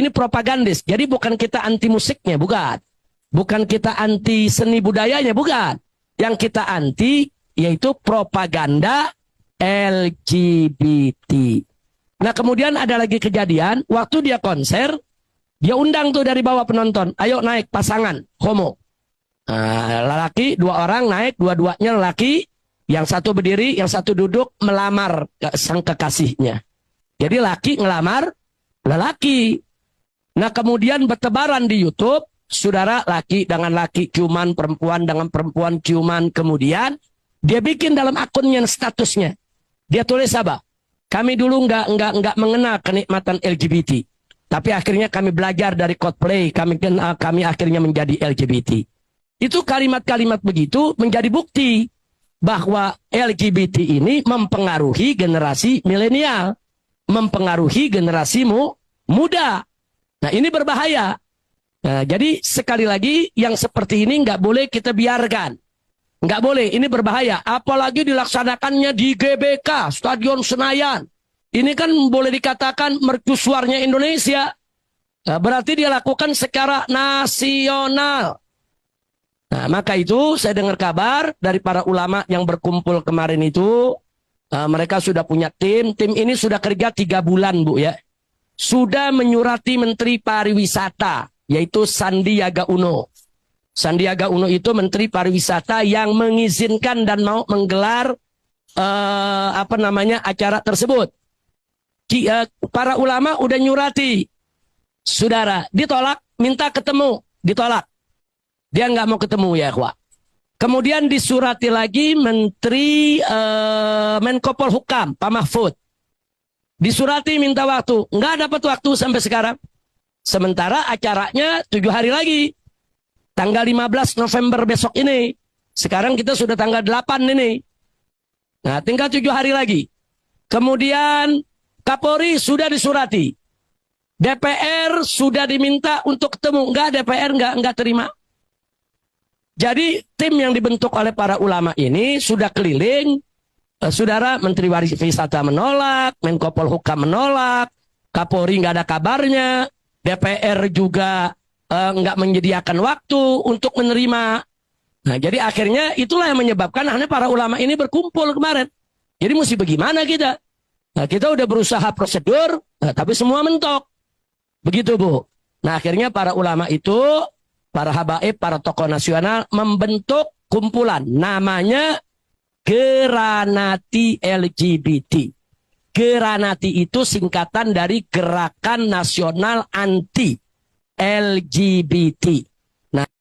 ini propagandis. Jadi bukan kita anti musiknya, bukan. Bukan kita anti seni budayanya, bukan. Yang kita anti yaitu propaganda LGBT. Nah kemudian ada lagi kejadian, waktu dia konser, dia undang tuh dari bawah penonton, ayo naik pasangan, homo. Lelaki, 2 orang naik, dua-duanya lelaki, yang satu berdiri, yang satu duduk, melamar sang kekasihnya. Jadi laki ngelamar lelaki. Nah kemudian bertebaran di YouTube, saudara, laki dengan laki ciuman, perempuan dengan perempuan ciuman. Kemudian dia bikin dalam akunnya statusnya. Dia tulis apa? Kami dulu nggak mengenal kenikmatan LGBT. Tapi akhirnya kami belajar dari Coldplay. Kami akhirnya menjadi LGBT. Itu kalimat-kalimat begitu menjadi bukti bahwa LGBT ini mempengaruhi generasi milenial. Mempengaruhi generasi muda. Nah ini berbahaya. Nah, jadi sekali lagi yang seperti ini nggak boleh kita biarkan. Nggak boleh, ini berbahaya. Apalagi dilaksanakannya di GBK, Stadion Senayan. Ini kan boleh dikatakan mercusuarnya Indonesia. Berarti dia lakukan secara nasional. Nah, maka itu saya dengar kabar dari para ulama yang berkumpul kemarin itu. Mereka sudah punya tim. Tim ini sudah kerja 3 bulan, Bu ya. Sudah menyurati Menteri Pariwisata, yaitu Sandiaga Uno. Sandiaga Uno itu Menteri Pariwisata yang mengizinkan dan mau menggelar acara tersebut. Para ulama udah nyurati, saudara, ditolak, minta ketemu, ditolak. Dia nggak mau ketemu ya, Wak. Kemudian disurati lagi Menteri Menko Polhukam, Pak Mahfud. Disurati minta waktu, nggak dapat waktu sampai sekarang. Sementara acaranya 7 hari lagi. Tanggal 15 November besok ini. Sekarang kita sudah tanggal 8 ini. Nah, tinggal 7 hari lagi. Kemudian Kapolri sudah disurati. DPR sudah diminta untuk ketemu. Enggak, DPR enggak terima. Jadi tim yang dibentuk oleh para ulama ini sudah keliling. Saudara, Menteri Pariwisata menolak, Menko Polhukam menolak, Kapolri enggak ada kabarnya, DPR juga nggak menyediakan waktu untuk menerima. Nah, jadi akhirnya itulah yang menyebabkan akhirnya para ulama ini berkumpul kemarin. Jadi mesti bagaimana kita? Nah, kita udah berusaha prosedur, tapi semua mentok. Begitu, Bu. Nah, akhirnya para ulama itu, para habaib, para tokoh nasional membentuk kumpulan. Namanya Geranati LGBT. Geranati itu singkatan dari Gerakan Nasional Anti LGBT.